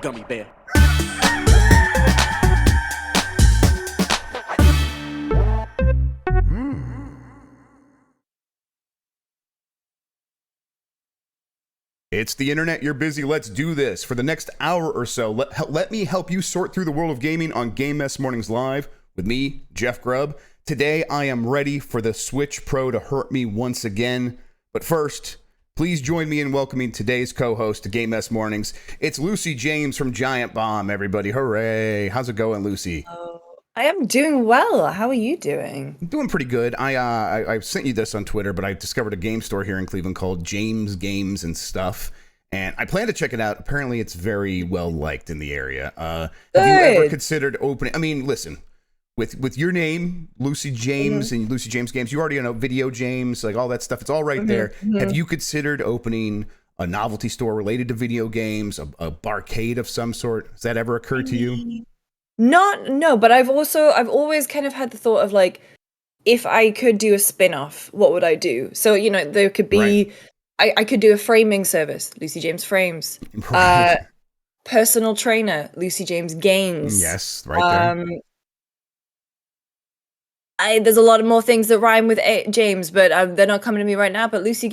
gummy bear. It's the internet, you're busy, let's do this. For the next hour or so, let me help you sort through the world of gaming on Game Mess Mornings Live with me, Jeff Grubb. Today, I am ready for the Switch Pro to hurt me once again. But first, please join me in welcoming today's co-host to Game Mess Mornings. It's Lucy James from Giant Bomb, everybody. Hooray. How's it going, Lucy? Oh, I am doing well. How are you doing? I'm doing pretty good. I sent you this on Twitter, but I discovered a game store here in Cleveland called James Games and Stuff, and I plan to check it out. Apparently, it's very well liked in the area. Have you ever considered opening? I mean, listen, with your name, Lucy James, and Lucy James Games, you already know Video James, like all that stuff. It's all right there. Have you considered opening a novelty store related to video games, a barcade of some sort? Has that ever occurred to you? No, but I've always kind of had the thought of like, if I could do a spin-off, what would I do? So, you know, there could be, I could do a framing service, Lucy James Frames, personal trainer, Lucy James Games. Yes, right there. There's a lot of more things that rhyme with James, but they're not coming to me right now. But Lucy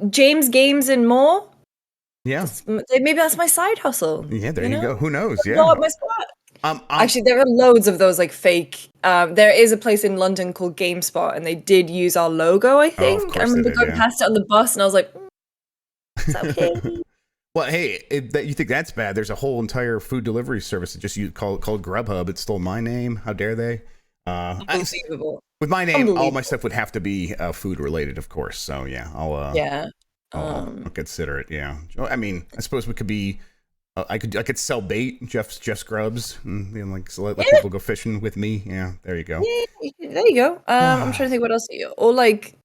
James Games and more. Yeah. Maybe that's my side hustle. Yeah, there you go. Who knows? Yeah. Blow up my spot. Actually, there are loads of those like fake. There is a place in London called GameSpot, and they did use our logo. I think I remember going past it on the bus, and I was like, "It's okay." Well, hey, you think that's bad? There's a whole entire food delivery service that just called Grubhub. It stole my name. How dare they? Unbelievable. With my name, all my stuff would have to be food related, of course. So yeah, I'll consider it. Yeah, I mean, I suppose we could be. I could sell bait, Jeff's Grubs, and like so let people go fishing with me. Yeah, there you go. Yeah, there you go. I'm trying to think what else. Or like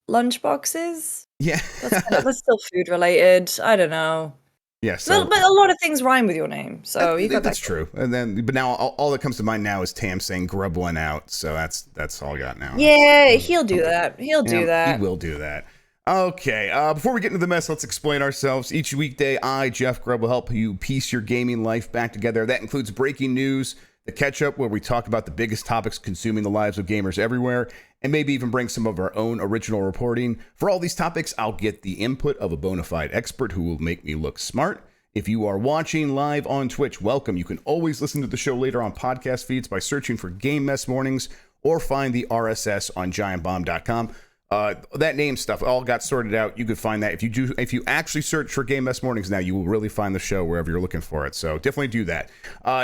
lunch boxes. Yeah, that's still food related. I don't know. Yes, but a lot of things rhyme with your name, so you got that's true. And then, but now all that comes to mind now is Tam saying "Grub one out," so that's all I got now. Yeah, he'll do that. He'll do that. He will do that. Okay, before we get into the mess, let's explain ourselves. Each weekday, I, Jeff Grubb, will help you piece your gaming life back together. That includes breaking news, the catch-up, where we talk about the biggest topics consuming the lives of gamers everywhere, and maybe even bring some of our own original reporting. For all these topics, I'll get the input of a bona fide expert who will make me look smart. If you are watching live on Twitch, welcome. You can always listen to the show later on podcast feeds by searching for Game Mess Mornings or find the RSS on giantbomb.com. That name stuff all got sorted out. You could find that if you actually search for Game Mess Mornings now, you will really find the show wherever you're looking for it. So definitely do that.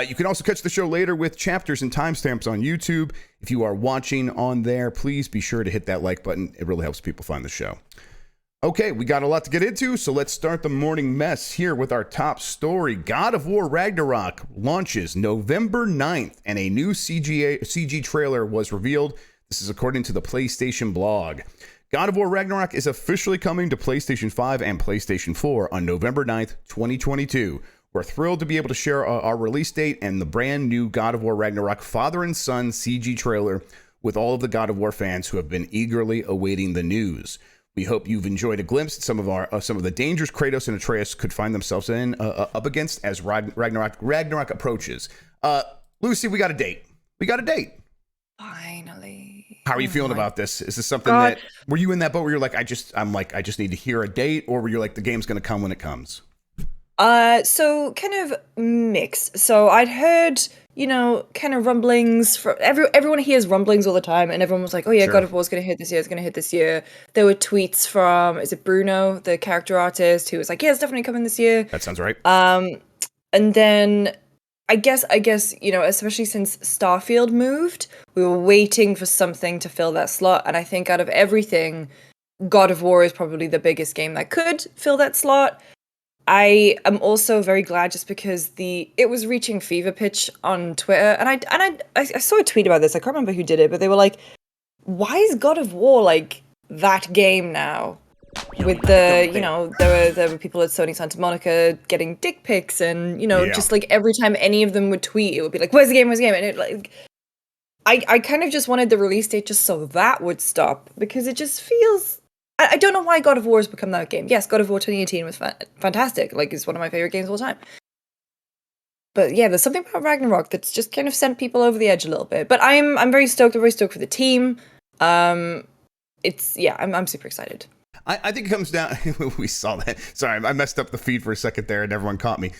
You can also catch the show later with chapters and timestamps on YouTube. If you are watching on there, please be sure to hit that like button. It really helps people find the show. Okay, we got a lot to get into, so let's start the morning mess here with our top story. God of War Ragnarok launches November 9th, and a new CG trailer was revealed. This is according to the PlayStation blog. God of War Ragnarok is officially coming to PlayStation 5 and PlayStation 4 on November 9th, 2022. We're thrilled to be able to share our release date and the brand new God of War Ragnarok father and son CG trailer with all of the God of War fans who have been eagerly awaiting the news. We hope you've enjoyed a glimpse at some of the dangers Kratos and Atreus could find themselves in up against as Ragnarok approaches. Lucy, we got a date. Finally. How are you feeling about this? Is this something that were you in that boat where you're like, I just need to hear a date, or were you like the game's gonna come when it comes? So kind of mixed. So I'd heard, kind of rumblings from everyone hears rumblings all the time, and everyone was like, oh yeah, sure. God of War's gonna hit this year, it's gonna hit this year. There were tweets from, is it Bruno, the character artist, who was like, yeah, it's definitely coming this year. That sounds right. And then I guess, especially since Starfield moved, we were waiting for something to fill that slot. And I think out of everything, God of War is probably the biggest game that could fill that slot. I am also very glad just because it was reaching fever pitch on Twitter. And I saw a tweet about this. I can't remember who did it, but they were like, why is God of War like that game now? With there were people at Sony Santa Monica getting dick pics, and just like every time any of them would tweet, it would be like, where's the game, and it like I kind of just wanted the release date just so that would stop, because it just feels, I don't know why God of War has become that game. Yes, God of War 2018 was fantastic, like it's one of my favorite games of all time, yeah, there's something about Ragnarok that's just kind of sent people over the edge a little bit. But I'm very stoked. I'm very stoked for the team. I'm super excited. I think it comes down. We saw that. Sorry, I messed up the feed for a second there, and everyone caught me.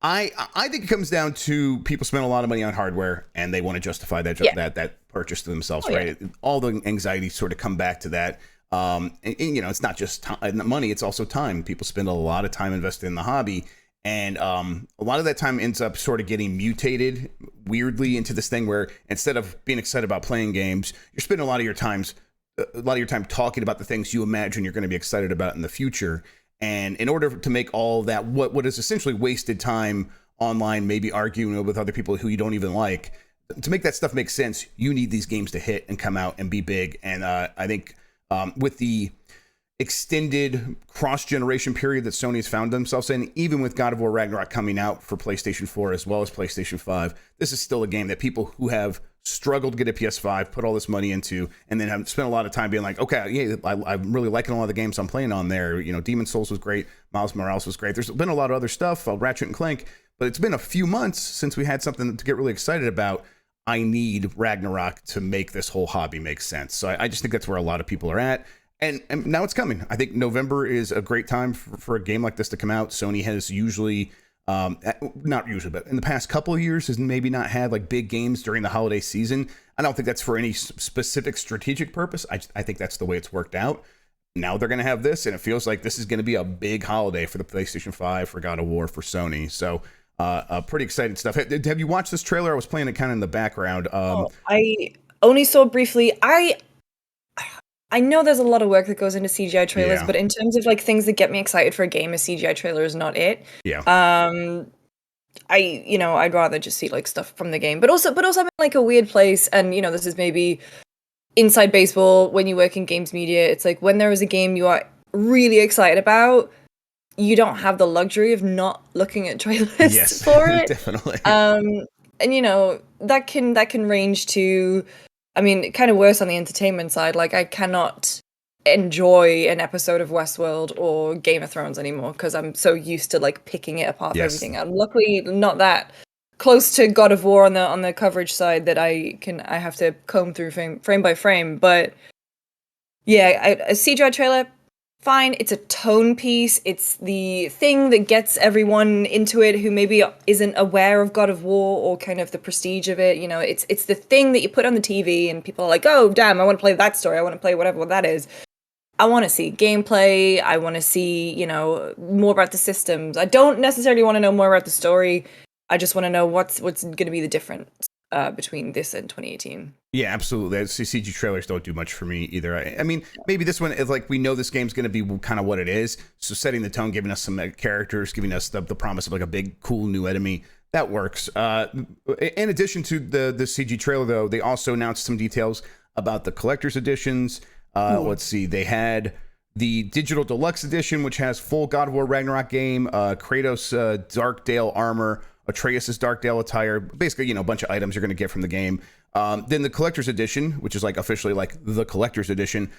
I think it comes down to people spend a lot of money on hardware, and they want to justify that purchase to themselves, right? Yeah. All the anxieties sort of come back to that. And, it's not just money; it's also time. People spend a lot of time invested in the hobby, and a lot of that time ends up sort of getting mutated weirdly into this thing where instead of being excited about playing games, you're spending a lot of your time talking about the things you imagine you're going to be excited about in the future. And in order to make all that what is essentially wasted time online, maybe arguing with other people who you don't even like, to make that stuff make sense, you need these games to hit and come out and be big. And I think with the extended cross-generation period that Sony's found themselves in, even with God of War Ragnarok coming out for PlayStation 4 as well as PlayStation 5, this is still a game that people who have struggled to get a PS5 put all this money into, and then have spent a lot of time being like, okay, yeah, I'm really liking a lot of the games I'm playing on there. Demon's Souls was great, Miles Morales was great. There's been a lot of other stuff, Ratchet and Clank, but it's been a few months since we had something to get really excited about. I need Ragnarok to make this whole hobby make sense. So I just think that's where a lot of people are at. And now it's coming. I think November is a great time for a game like this to come out. Sony has usually, not usually, but in the past couple of years has maybe not had like big games during the holiday season. I don't think that's for any specific strategic purpose. I think that's the way it's worked out. Now they're going to have this, and it feels like this is going to be a big holiday for the PlayStation 5, for God of War, for Sony. So pretty exciting stuff. Have you watched this trailer? I was playing it kind of in the background. I only saw briefly. I know there's a lot of work that goes into CGI trailers, but in terms of like things that get me excited for a game, a CGI trailer is not it. Yeah. I'd rather just see like stuff from the game, but also I'm in like a weird place, and this is maybe inside baseball when you work in games media. It's like when there is a game you are really excited about, you don't have the luxury of not looking at trailers for it. Definitely. And that can range to, I mean, kind of worse on the entertainment side. Like, I cannot enjoy an episode of Westworld or Game of Thrones anymore because I'm so used to like picking it apart for everything. I'm luckily not that close to God of War on the coverage side that I have to comb through frame by frame. But yeah, a CGI trailer, fine. It's a tone piece. It's the thing that gets everyone into it who maybe isn't aware of God of War or kind of the prestige of it. It's the thing that you put on the TV and people are like, oh, damn, I want to play that story. I want to play whatever that is. I want to see gameplay. I want to see, more about the systems. I don't necessarily want to know more about the story. I just want to know what's going to be the difference between this and 2018. Yeah, absolutely. CG trailers don't do much for me either. I mean, maybe this one is like, we know this game's going to be kind of what it is. So setting the tone, giving us some characters, giving us the promise of like a big, cool new enemy. That works. In addition to the CG trailer, though, they also announced some details about the collector's editions. Let's see. They had the Digital Deluxe Edition, which has full God of War Ragnarok game, Kratos' Darkdale armor, Atreus' Darkdale attire, basically, a bunch of items you're going to get from the game. Then the Collector's Edition, which is like officially like the Collector's Edition,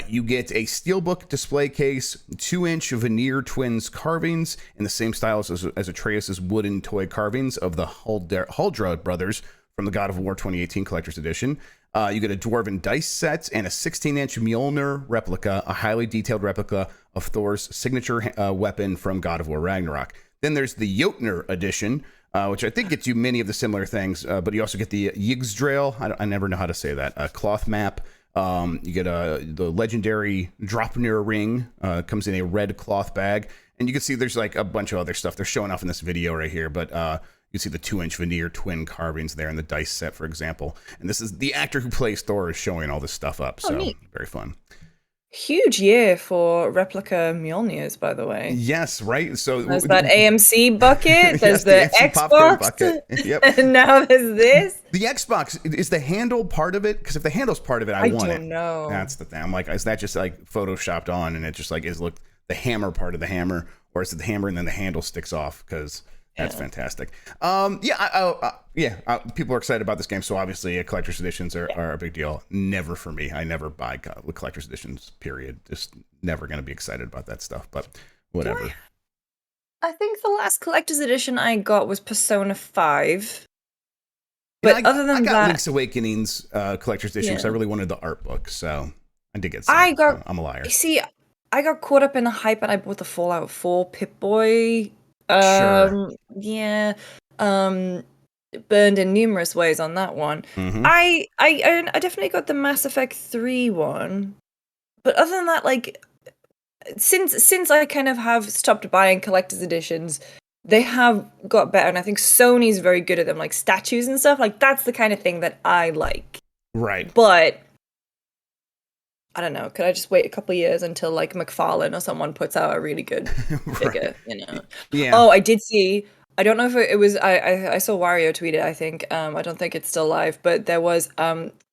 you get a steelbook display case, 2-inch veneer twins carvings in the same style as Atreus' wooden toy carvings of the Huldra brothers from the God of War 2018 Collector's Edition. You get a Dwarven dice set and a 16-inch Mjolnir replica, a highly detailed replica of Thor's signature weapon from God of War Ragnarok. Then there's the Jotner Edition, which I think gets you many of the similar things, but you also get the Yggdrasil, I never know how to say that, a cloth map. You get the legendary Dropnir ring, comes in a red cloth bag, and you can see there's like a bunch of other stuff they're showing off in this video right here, but you see the 2-inch veneer twin carvings there in the dice set, for example. And this is the actor who plays Thor is showing all this stuff up, so neat. Very fun. Huge year for replica Mjolnirs, by the way. Yes, right. So there's that AMC bucket. There's the Xbox bucket. Yep. And now there's this. The Xbox, is the handle part of it? Because if the handle's part of it, I want it. I don't know. That's the thing. I'm like, is that just like photoshopped on, and it just like is the hammer part of the hammer, or is it the hammer and then the handle sticks off? Because that's fantastic. People are excited about this game, so obviously collector's editions are a big deal. Never for me. I never buy collector's editions, period. Just never going to be excited about that stuff, but whatever. I think the last collector's edition I got was Persona 5. You know, But other I than got that, Link's Awakening's collector's edition because I yeah. really wanted the art book, so I did get I some. got, I'm a liar. see, I got caught up in the hype and I bought the Fallout 4 Pip-Boy. Sure. Yeah. Um, Burned in numerous ways on that one. Mm-hmm. I definitely got the Mass Effect 3 one. But other than that, like, since I kind of have stopped buying collector's editions, they have got better, and I think Sony's very good at them, like statues and stuff. Like that's the kind of thing that I like. Right. But I don't know. Could I just wait a couple years until like McFarlane or someone puts out a really good figure? Right. You know. Yeah. Oh, I did see. I don't know if it was. I saw Wario tweet it. I think. I don't think it's still live, but there was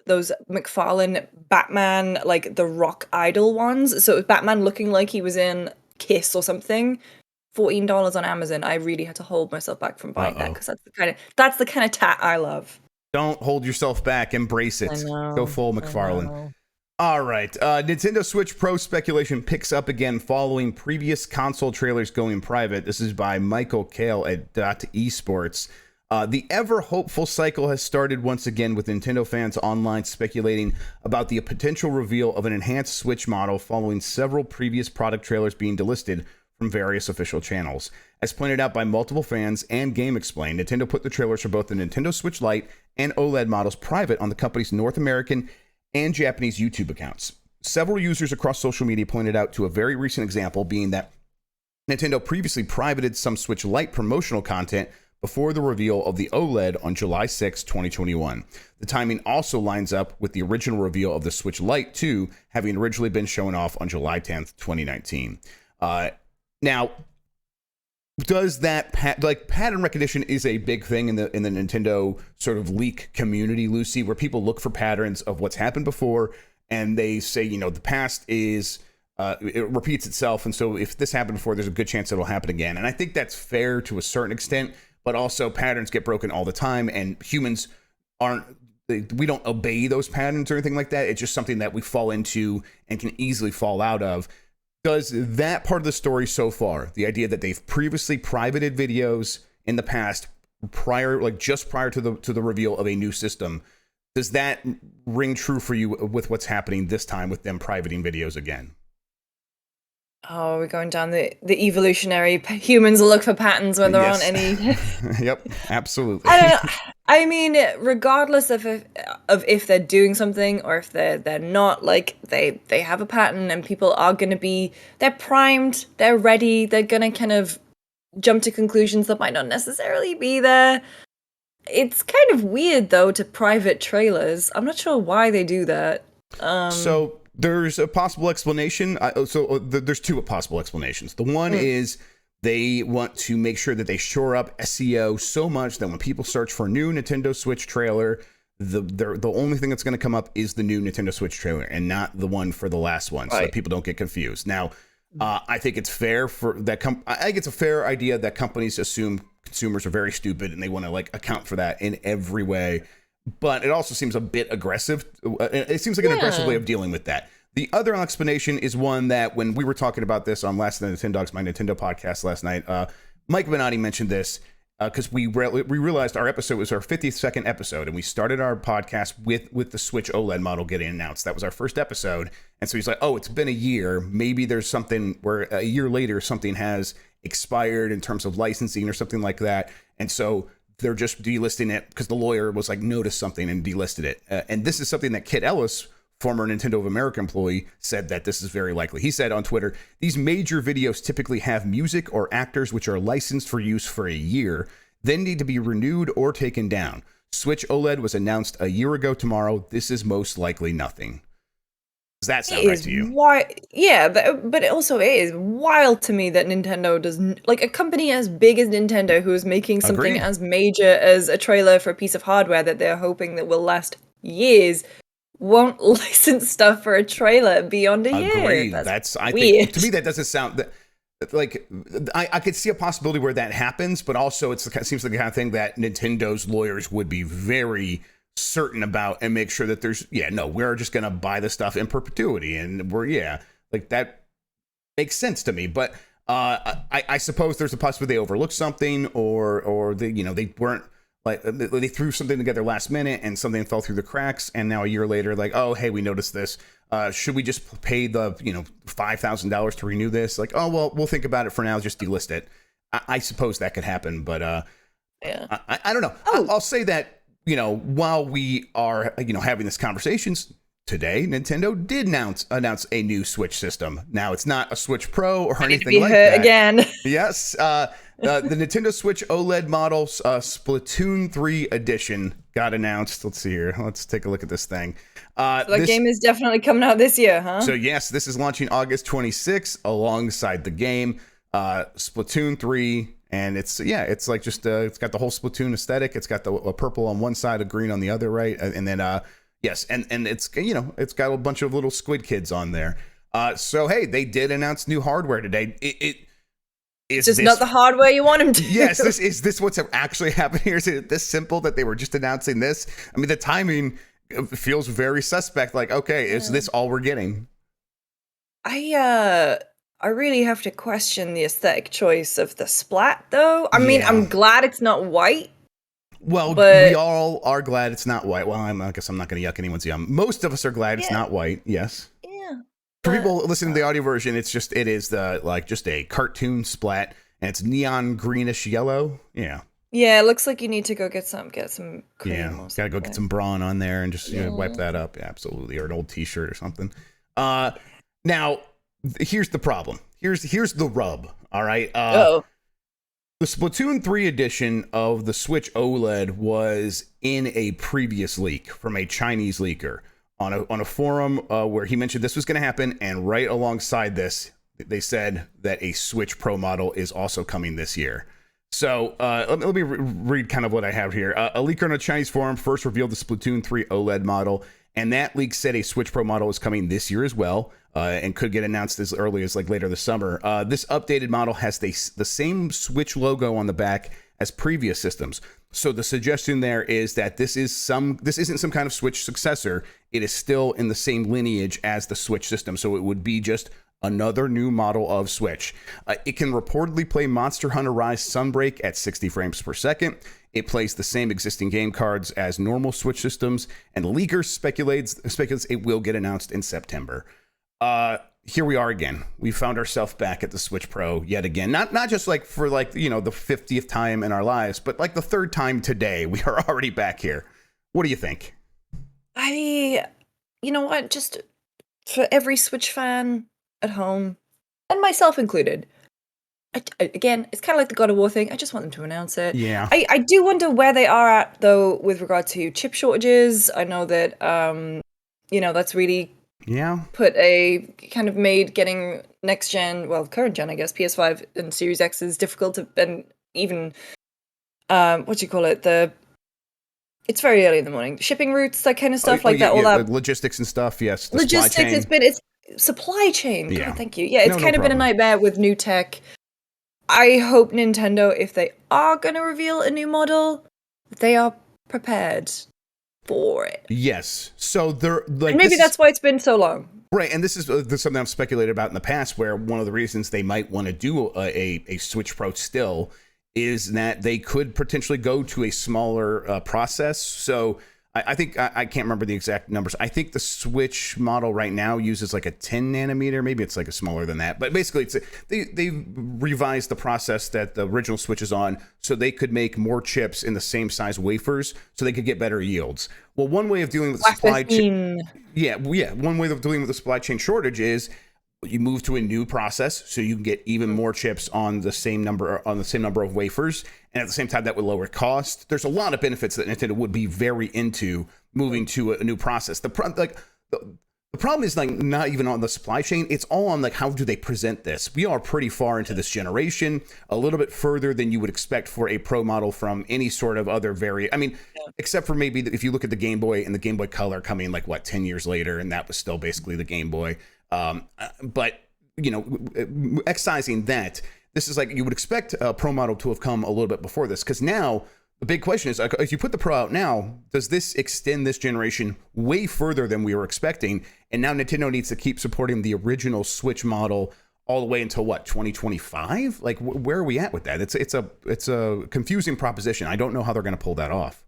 those McFarlane Batman, like the rock idol ones. So it was Batman looking like he was in Kiss or something. $14 on Amazon. I really had to hold myself back from buying that Uh-oh. because that's the kind of tat I love. Don't hold yourself back. Embrace I it. Go know. full I McFarlane. know. All right. Nintendo Switch Pro speculation picks up again following previous console trailers going private. This is by Michael Kale at .esports. The ever hopeful cycle has started once again with Nintendo fans online speculating about the potential reveal of an enhanced Switch model following several previous product trailers being delisted from various official channels. As pointed out by multiple fans and Game Explain, Nintendo put the trailers for both the Nintendo Switch Lite and OLED models private on the company's North American and Japanese YouTube accounts. Several users across social media pointed out to a very recent example being that Nintendo previously privated some Switch Lite promotional content before the reveal of the OLED on July 6, 2021. The timing also lines up with the original reveal of the Switch Lite 2 having originally been shown off on July 10th, 2019. Now, does that pattern recognition is a big thing in the Nintendo sort of leak community, Lucy, where people look for patterns of what's happened before and they say, you know, the past is it repeats itself, and so if this happened before, there's a good chance it'll happen again. And I think that's fair to a certain extent, but also patterns get broken all the time, and humans we don't obey those patterns or anything like that. It's just something that we fall into and can easily fall out of. Does that part of the story so far, the idea that they've previously privated videos in the past, just prior to the reveal of a new system, does that ring true for you with what's happening this time with them privating videos again? Oh, we're going down the evolutionary humans look for patterns when there aren't Yes. any. Yep, absolutely. I don't know. I mean, regardless of if they're doing something or if they're not, like they have a pattern and people are gonna be they're primed, they're ready, they're gonna kind of jump to conclusions that might not necessarily be there. It's kind of weird though to private trailers. I'm not sure why they do that. So there's a possible explanation. There's two possible explanations. The one is they want to make sure that they shore up SEO so much that when people search for a new Nintendo Switch trailer, the only thing that's going to come up is the new Nintendo Switch trailer and not the one for the last one, so that people don't get confused. Now, I think it's fair for that. I think it's a fair idea that companies assume consumers are very stupid and they want to like account for that in every way. But it also seems a bit aggressive. It seems like an aggressive way of dealing with that. The other explanation is one that when we were talking about this on Last Night Nintendogs, my Nintendo podcast last night, Mike Benatti mentioned this because we realized our episode was our 52nd episode, and we started our podcast with the Switch OLED model getting announced. That was our first episode. And so he's like, oh, it's been a year. Maybe there's something where a year later something has expired in terms of licensing or something like that. And so they're just delisting it because the lawyer was like, noticed something and delisted it. And this is something that Kit Ellis, former Nintendo of America employee, said that this is very likely. He said on Twitter, these major videos typically have music or actors which are licensed for use for a year, then need to be renewed or taken down. Switch OLED was announced a year ago tomorrow. This is most likely nothing. Does that sound right to you? Yeah, but it also is wild to me that Nintendo doesn't, like a company as big as Nintendo who is making something Agreed. as major as a trailer for a piece of hardware that they're hoping that will last years, won't license stuff for a trailer beyond a year. Agreed. That's I weird. think to me that doesn't sound like I could see a possibility where that happens, but also it seems like the kind of thing that Nintendo's lawyers would be very certain about and make sure that we're just going to buy the stuff in perpetuity, and that makes sense to me. But I suppose there's a possibility they overlooked something, or they, they weren't like, they threw something together last minute and something fell through the cracks, and now a year later, like, oh hey, we noticed this. Should we just pay the $5,000 to renew this? Like, oh well, we'll think about it for now. Just delist it. I suppose that could happen, but yeah, I don't know. I'll say that while we are having this conversations today, Nintendo did announce a new Switch system. Now it's not a Switch Pro or anything like that. Again. Yes, the Nintendo Switch OLED model Splatoon 3 edition got announced. Let's see here. Let's take a look at this thing. So that game is definitely coming out this year, huh? So yes, this is launching August 26th alongside the game Splatoon 3. And it's like just it's got the whole Splatoon aesthetic. It's got the purple on one side, a green on the other, right? And then yes, and it's it's got a bunch of little squid kids on there. So hey, they did announce new hardware today. It's just not the hardware you want them to. Yes, is this what's actually happening here? Is it this simple that they were just announcing this? I mean, the timing feels very suspect. Like, okay, is this all we're getting? I really have to question the aesthetic choice of the splat, though. I mean, I'm glad it's not white. Well, we all are glad it's not white. Well, I guess I'm not going to yuck anyone's yum. Most of us are glad it's not white. Yes. Yeah. For people listening to the audio version, it is just a cartoon splat, and it's neon greenish yellow. Yeah. Yeah, it looks like you need to go get some cream. Yeah, gotta go get some brawn on there and just wipe that up. Yeah, absolutely, or an old T-shirt or something. Now. Here's the problem. Here's the rub. All right. The Splatoon 3 edition of the Switch OLED was in a previous leak from a Chinese leaker on a forum where he mentioned this was going to happen, and right alongside this, they said that a Switch Pro model is also coming this year. So let me read kind of what I have here. A leaker on a Chinese forum first revealed the Splatoon 3 OLED model, and that leak said a Switch Pro model is coming this year as well. And could get announced as early as later this summer. This updated model has the same Switch logo on the back as previous systems. So the suggestion there is that this isn't some kind of Switch successor. It is still in the same lineage as the Switch system. So it would be just another new model of Switch. It can reportedly play Monster Hunter Rise Sunbreak at 60 frames per second. It plays the same existing game cards as normal Switch systems, and leakers speculates it will get announced in September. Here we are again. We found ourselves back at the Switch Pro yet again. Not just for the 50th time in our lives, but the third time today. We are already back here. What do you think? You know what? Just for every Switch fan at home, and myself included, again, it's kind of like the God of War thing. I just want them to announce it. Yeah. I do wonder where they are at, though, with regard to chip shortages. I know that, that's really put a kind of made getting next gen, well, current gen, I guess, PS5 and Series X is difficult and even, it's very early in the morning. Shipping routes, that kind of stuff, that. Logistics and stuff, yes. Logistics, it's supply chain. Yeah. God, thank you. Yeah, it's kind of been a nightmare with new tech. I hope Nintendo, if they are going to reveal a new model, they are prepared for it. Yes. So they're and maybe that's why it's been so long. Right, and this is something I've speculated about in the past, where one of the reasons they might want to do a Switch Pro still is that they could potentially go to a smaller process. So I think I can't remember the exact numbers. I think the Switch model right now uses a 10 nanometer. Maybe it's smaller than that. But basically, they revised the process that the original Switch is on, so they could make more chips in the same size wafers, so they could get better yields. Well, one way of dealing with the supply chain, one way of dealing with the supply chain shortage is you move to a new process, so you can get even more chips on the same number of wafers, and at the same time that would lower cost. There's a lot of benefits that Nintendo would be very into moving to a new process. The problem is not even on the supply chain. It's all on how do they present this. We are pretty far into this generation, a little bit further than you would expect for a Pro model from any sort of other except for maybe if you look at the Game Boy and the Game Boy Color coming 10 years later, and that was still basically the Game Boy. But excising that, this is you would expect a Pro model to have come a little bit before this, because now the big question is, if you put the Pro out now, does this extend this generation way further than we were expecting? And now Nintendo needs to keep supporting the original Switch model all the way until what, 2025? Like, where are we at with that? It's a confusing proposition. I don't know how they're going to pull that off.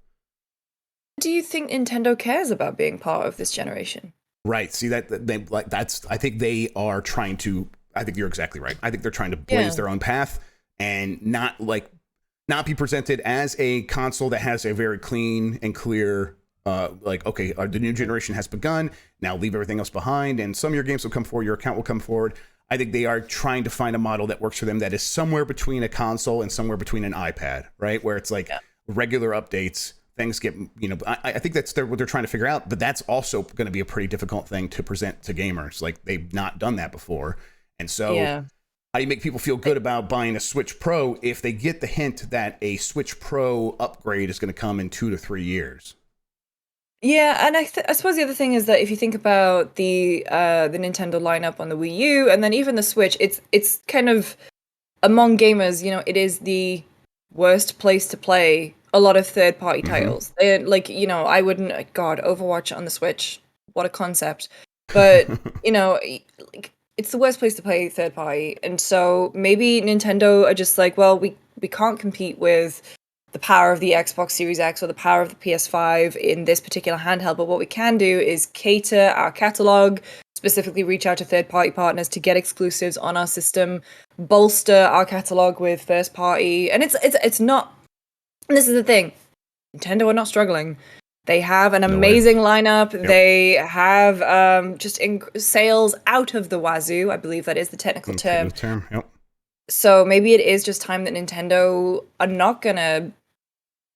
Do you think Nintendo cares about being part of this generation? Right. See, I think they are trying to. I think you're exactly right. I think they're trying to blaze their own path and not be presented as a console that has a very clean and clear. Okay, the new generation has begun. Now leave everything else behind, and some of your games will come forward. Your account will come forward. I think they are trying to find a model that works for them that is somewhere between a console and somewhere between an iPad, right? Where it's like regular updates. Things get, I think that's what they're trying to figure out, but that's also going to be a pretty difficult thing to present to gamers. Like, they've not done that before. And so how do you make people feel good about buying a Switch Pro if they get the hint that a Switch Pro upgrade is going to come in 2 to 3 years? Yeah, and I suppose the other thing is that if you think about the Nintendo lineup on the Wii U and then even the Switch, it's kind of, among gamers, it is the worst place to play a lot of third-party titles. I wouldn't, God, Overwatch on the Switch, what a concept. But, it's the worst place to play third-party. And so maybe Nintendo are just like, well, we can't compete with the power of the Xbox Series X or the power of the PS5 in this particular handheld. But what we can do is cater our catalog, specifically reach out to third-party partners to get exclusives on our system, bolster our catalog with first-party. And it's not... And this is the thing, Nintendo are not struggling. They have an amazing lineup. Yep. They have sales out of the wazoo. I believe that is the technical term. Yep. So maybe it is just time that Nintendo are not gonna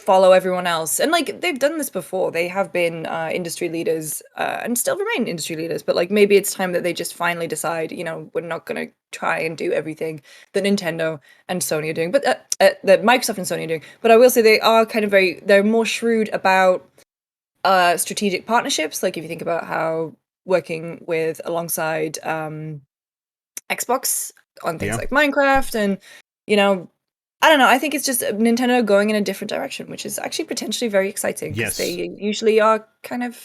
follow everyone else. And they've done this before. They have been industry leaders and still remain industry leaders. But maybe it's time that they just finally decide, we're not going to try and do everything that Nintendo and Sony are doing, but that Microsoft and Sony are doing. But I will say they are kind of they're more shrewd about strategic partnerships. Like if you think about how working alongside Xbox on things like Minecraft and, I don't know. I think it's just Nintendo going in a different direction, which is actually potentially very exciting. Yes, they usually are kind of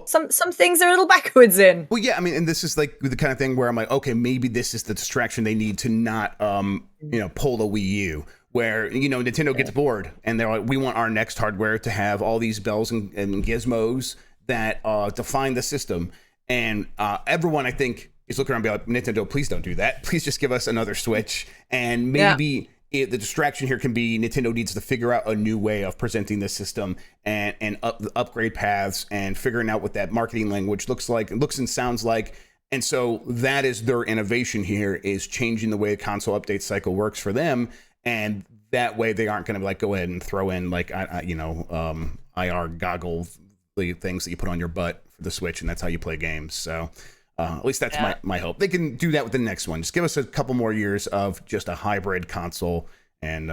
some things are a little backwards in. Well, yeah, I mean, and this is like the kind of thing where I'm like, okay, maybe this is the distraction they need to not, pull the Wii U, where Nintendo gets bored and they're like, we want our next hardware to have all these bells and gizmos that define the system, and everyone I think is looking around and be like, Nintendo, please don't do that. Please just give us another Switch. And maybe the distraction here can be Nintendo needs to figure out a new way of presenting this system and upgrade paths and figuring out what that marketing language looks and sounds like. And so that is their innovation here, is changing the way the console update cycle works for them. And that way they aren't going to go ahead and throw in IR goggle things that you put on your butt for the Switch, and that's how you play games. So at least that's my hope. They can do that with the next one. Just give us a couple more years of just a hybrid console, and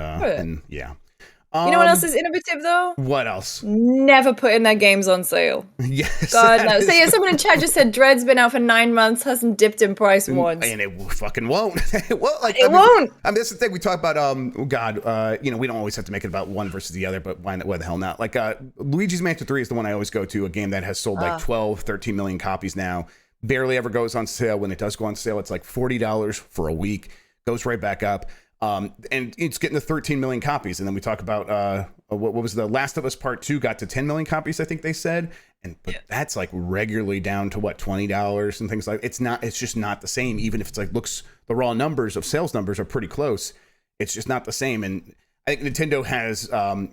yeah. You know what else is innovative though? What else? Never putting their games on sale. Yes. God no. So someone in chat just said Dread's been out for 9 months, hasn't dipped in price once. And it fucking won't. It won't. It won't. I mean, that's the thing we talk about. We don't always have to make it about one versus the other, but why the hell not? Luigi's Mansion 3 is the one I always go to, a game that has sold 12, 13 million copies now. Barely ever goes on sale. When it does go on sale, it's like $40 for a week. Goes right back up. And it's getting to 13 million copies. And then we talk about what was the Last of Us Part 2 got to 10 million copies, I think they said. But that's regularly down to $20 and things like that. It's just not the same. Even if it's looks, the raw numbers of sales numbers are pretty close. It's just not the same. And I think Nintendo has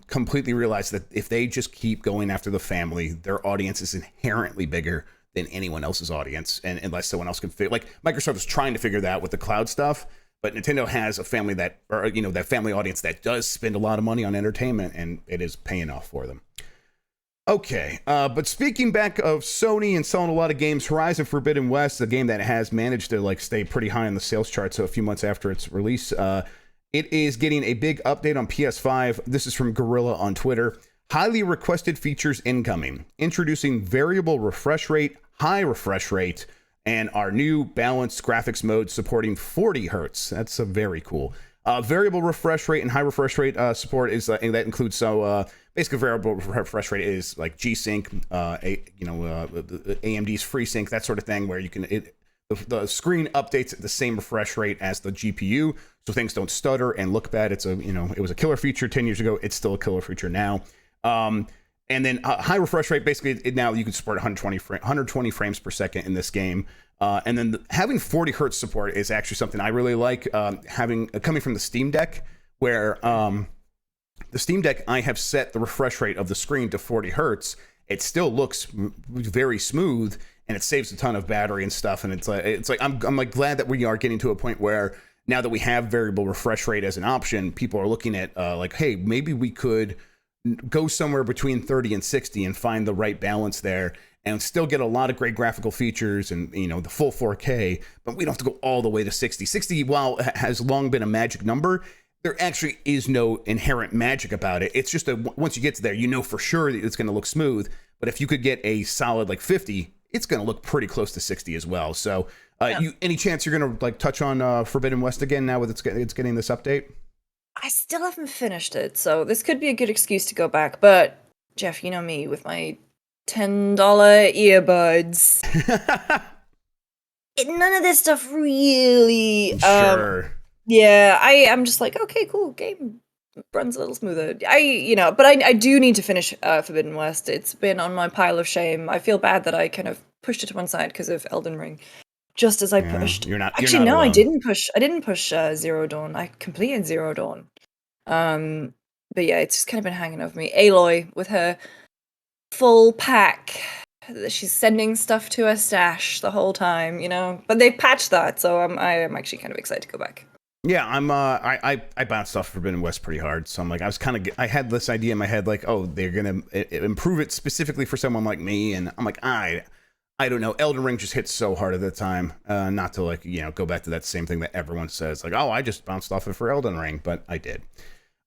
completely realized that if they just keep going after the family, their audience is inherently bigger than anyone else's audience. And unless someone else can Microsoft is trying to figure that out with the cloud stuff. But Nintendo has a family that family audience that does spend a lot of money on entertainment, and it is paying off for them. Okay, but speaking back of Sony and selling a lot of games, Horizon Forbidden West, a game that has managed to stay pretty high on the sales charts a few months after its release, it is getting a big update on PS5. This is from Gorilla on Twitter. Highly requested features incoming. Introducing variable refresh rate, high refresh rate, and our new balanced graphics mode supporting 40 hertz. That's very cool. Variable refresh rate and high refresh rate support is that includes basically variable refresh rate is like G-Sync, AMD's FreeSync, that sort of thing, where you can the screen updates at the same refresh rate as the GPU, so things don't stutter and look bad. It's it was a killer feature 10 years ago. It's still a killer feature now. And then high refresh rate, basically now you can support 120 frames per second in this game. And then having 40 hertz support is actually something I really like. Coming from the Steam Deck, where the Steam Deck, I have set the refresh rate of the screen to 40 hertz. It still looks very smooth, and it saves a ton of battery and stuff. And it's like I'm like glad that we are getting to a point where now that we have variable refresh rate as an option, people are looking at like, hey, maybe we could go somewhere between 30 and 60 and find the right balance there and still get a lot of great graphical features and, the full 4K, but we don't have to go all the way to 60. 60, while has long been a magic number, there actually is no inherent magic about it. It's just once you get to there, for sure that it's going to look smooth. But if you could get a solid like 50, it's going to look pretty close to 60 as well. So any chance you're going to like touch on Forbidden West again now with it's getting this update? I still haven't finished it, so this could be a good excuse to go back. But Jeff, you know me with my $10 earbuds. None of this stuff really. Sure. Yeah, I'm just like, okay, cool. Game runs a little smoother. But I do need to finish Forbidden West. It's been on my pile of shame. I feel bad that I kind of pushed it to one side because of Elden Ring. Just as I pushed. Actually, no, I didn't push. I didn't push Zero Dawn. I completed Zero Dawn. But yeah, it's just kind of been hanging over me. Aloy with her full pack. She's sending stuff to her stash the whole time, But they patched that, so I'm actually kind of excited to go back. Yeah, I bounced off Forbidden West pretty hard, so I'm like, I had this idea in my head, like, oh, they're gonna improve it specifically for someone like me, and I'm like, I don't know. Elden Ring just hit so hard at the time. Not to go back to that same thing that everyone says, like, oh, I just bounced off it for Elden Ring, but I did.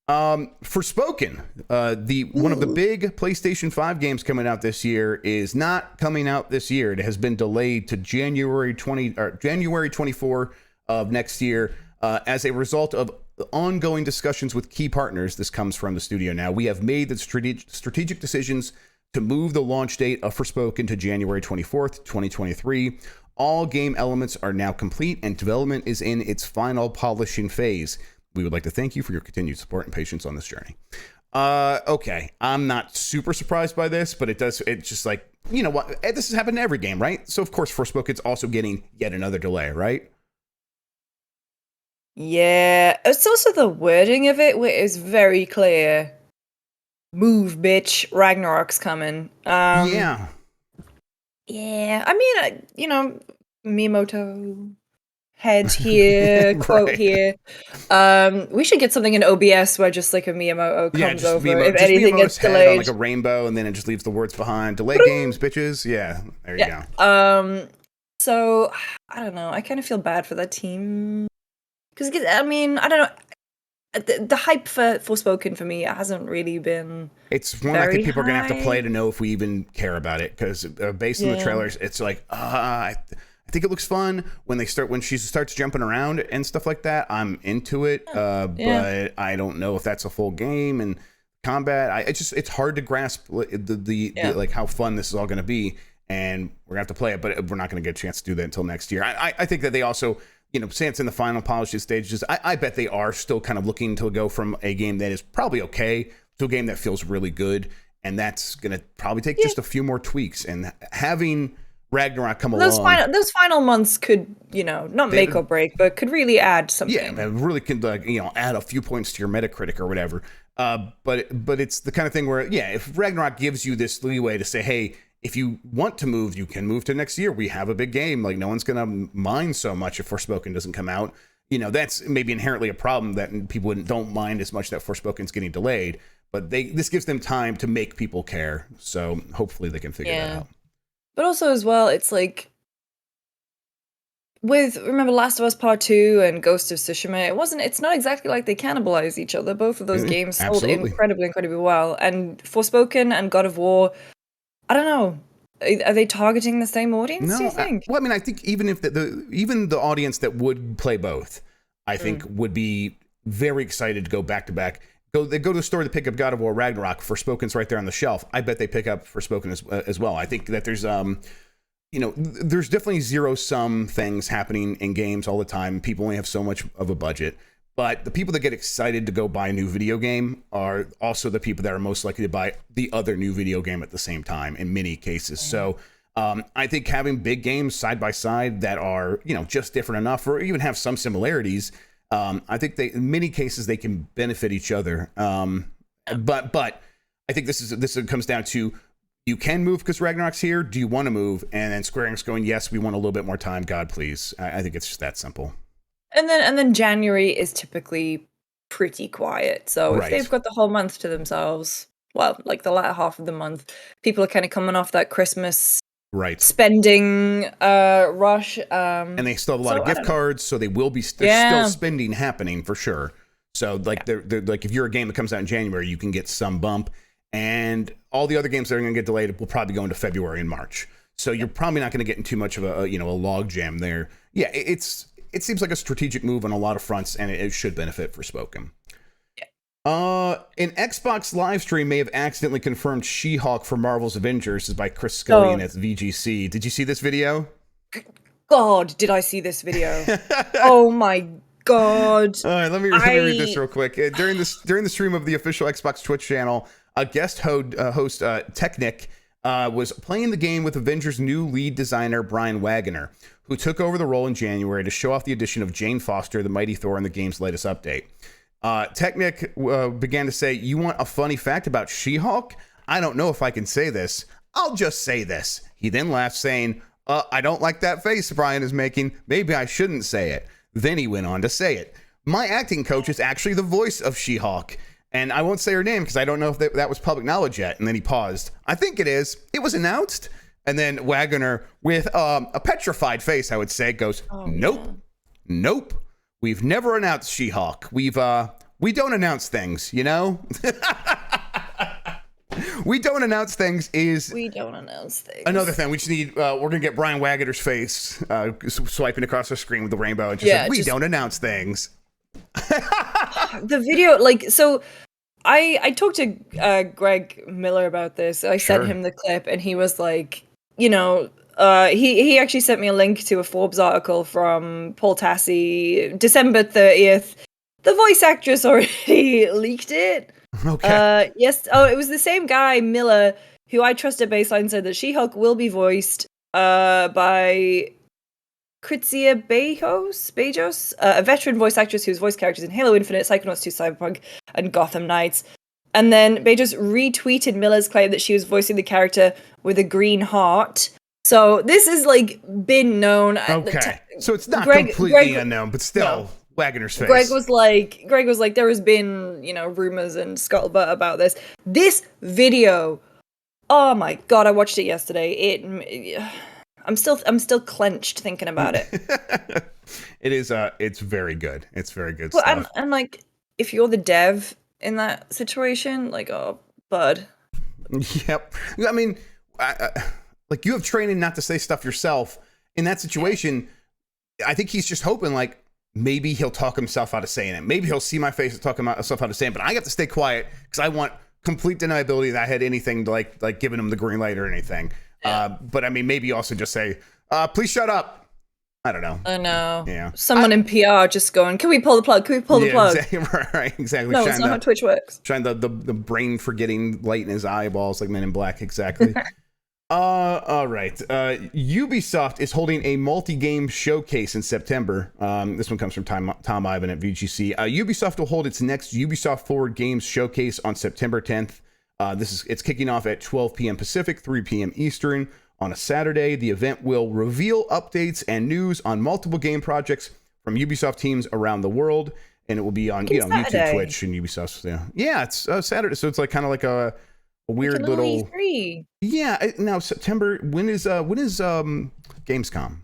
Forspoken, one of the big PlayStation 5 games coming out this year is not coming out this year. It has been delayed to January 24 of next year as a result of ongoing discussions with key partners. This comes from the studio now. We have made the strategic decisions to move the launch date of Forspoken to January 24th, 2023. All game elements are now complete and development is in its final polishing phase. We would like to thank you for your continued support and patience on this journey. Okay, I'm not super surprised by this, but it's just like, what, this has happened to every game, right? So of course Forspoken's also getting yet another delay, right? Yeah, it's also the wording of it where it's very clear. Move, bitch. Ragnarok's coming. Yeah. Yeah. I mean, Miyamoto head here, quote Right. here. We should get something in OBS where just like a Miyamoto comes over if anything gets delayed. On like a rainbow, and then it just leaves the words behind. Delay games, bitches. Yeah. There you go. So I don't know. I kind of feel bad for that team because I don't know. The hype for Forspoken for me hasn't really been. It's one I think people are gonna have to play to know if we even care about it, because based on the trailers, it's like I think it looks fun when she starts jumping around and stuff like that. I'm into it, but I don't know if that's a full game and combat. It's hard to grasp the like how fun this is all gonna be, and we're gonna have to play it, but we're not gonna get a chance to do that until next year. I think that they also. Say it's in the final polishing stages. I bet they are still kind of looking to go from a game that is probably okay to a game that feels really good. And that's going to probably take just a few more tweaks. And having Ragnarok come along. Those final months could, not make or break, but could really add something. Yeah, it really could, add a few points to your Metacritic or whatever. But it's the kind of thing where, if Ragnarok gives you this leeway to say, hey, if you want to move, you can move to next year. We have a big game. Like, no one's going to mind so much if Forspoken doesn't come out. That's maybe inherently a problem that people don't mind as much that Forspoken's getting delayed. But this gives them time to make people care. So hopefully they can figure that out. But also as well, it's like, remember Last of Us Part 2 and Ghost of Tsushima, it's not exactly like they cannibalize each other. Both of those games sold incredibly well. And Forspoken and God of War, I don't know. Are they targeting the same audience, do you think? Well, I mean, I think even if even the audience that would play both, I think would be very excited to go back to back. They go to the store to pick up God of War Ragnarok. Forspoken's right there on the shelf. I bet they pick up Forspoken as well. I think that there's there's definitely zero-sum things happening in games all the time. People only have so much of a budget. But the people that get excited to go buy a new video game are also the people that are most likely to buy the other new video game at the same time in many cases. So I think having big games side by side that are, just different enough or even have some similarities, I think in many cases they can benefit each other. But I think this comes down to, you can move because Ragnarok's here. Do you want to move? And then Square Enix going, yes, we want a little bit more time. God, please. I think it's just that simple. And then January is typically pretty quiet. So Right. if they've got the whole month to themselves, well, like the latter half of the month, people are kind of coming off that Christmas spending rush. And they still have a lot of gift cards, so they will be still spending happening for sure. So they're like, if you're a game that comes out in January, you can get some bump. And all the other games that are going to get delayed will probably go into February and March. So you're probably not going to get in too much of a log jam there. Yeah, it seems like a strategic move on a lot of fronts, and it should benefit Forspoken. An Xbox live stream may have accidentally confirmed She-Hulk for Marvel's Avengers is by Chris Scullion at VGC. Did you see this video? God, did I see this video? Oh my God. All right, let me read this real quick. During the stream of the official Xbox Twitch channel, a guest host, Technic, was playing the game with Avengers' new lead designer, Brian Wagner, who took over the role in January to show off the addition of Jane Foster, the Mighty Thor, in the game's latest update. Technic began to say, "You want a funny fact about She-Hulk? I don't know if I can say this. I'll just say this." He then laughed, saying, "I don't like that face Brian is making. Maybe I shouldn't say it." Then he went on to say it. "My acting coach is actually the voice of She-Hulk. And I won't say her name because I don't know if that was public knowledge yet." And then he paused. "I think it is. It was announced." And then Wagner, with a petrified face, I would say, goes, Nope. We've never announced She-Hulk. We don't announce things, We don't announce things We don't announce things. Another thing. We just need, we're going to get Brian Wagner's face swiping across the screen with the rainbow. And just don't announce things. The video, I talked to Greg Miller about this. I sent him the clip, and he was like, he actually sent me a link to a Forbes article from Paul Tassi, December 30th. The voice actress already leaked it. Okay. Yes. Oh, it was the same guy, Miller, who I trust at Baseline, said that She-Hulk will be voiced by Kritsia Bejos, a veteran voice actress whose voiced characters in Halo Infinite, Psychonauts 2 Cyberpunk, and Gotham Knights. And then Bejos retweeted Miller's claim that she was voicing the character with a green heart. So this is been known. Okay, so it's not completely unknown, but still, Wagner's face. Greg was like, there has been, rumors and scuttlebutt about this. This video, oh my God, I watched it yesterday. I'm still clenched thinking about it. It is. It's very good. It's very good well, stuff. And if you're the dev in that situation, oh, bud. Yep. I mean, you have training not to say stuff yourself. In that situation, I think he's just hoping maybe he'll talk himself out of saying it. Maybe he'll see my face and talk himself out of saying it. But I have to stay quiet because I want complete deniability that I had anything like giving him the green light or anything. Yeah. But I mean, maybe also just say, please shut up. I don't know. I know. Yeah. Someone in PR just going, can we pull the plug? Can we pull the plug? Exactly, right, exactly. No, it's not how Twitch works. Shine the brain forgetting light in his eyeballs like Men in Black. Exactly. All right. Ubisoft is holding a multi-game showcase in September. This one comes from Tom Ivan at VGC. Ubisoft will hold its next Ubisoft Forward Games showcase on September 10th. It's kicking off at 12 p.m. Pacific, 3 p.m. Eastern on a Saturday. The event will reveal updates and news on multiple game projects from Ubisoft teams around the world, and it will be on YouTube, Twitch, and Ubisoft. Yeah, it's Saturday, so it's kind of like a weird little E3. Yeah. Now September. When is Gamescom?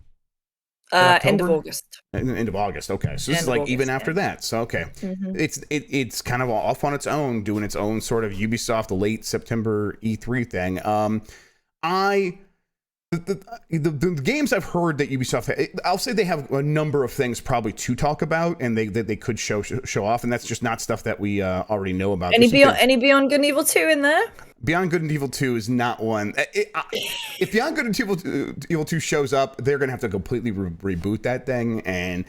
End of August. End of August. Okay, so this is even after that. So okay, it's kind of off on its own, doing its own sort of Ubisoft late September E3 thing. The games I've heard that Ubisoft, I'll say they have a number of things probably to talk about, and they could show off, and that's just not stuff that we already know about. Any Beyond Good and Evil 2 in there? Beyond Good and Evil 2 is not one. If Beyond Good and Evil 2 shows up, they're going to have to completely reboot that thing and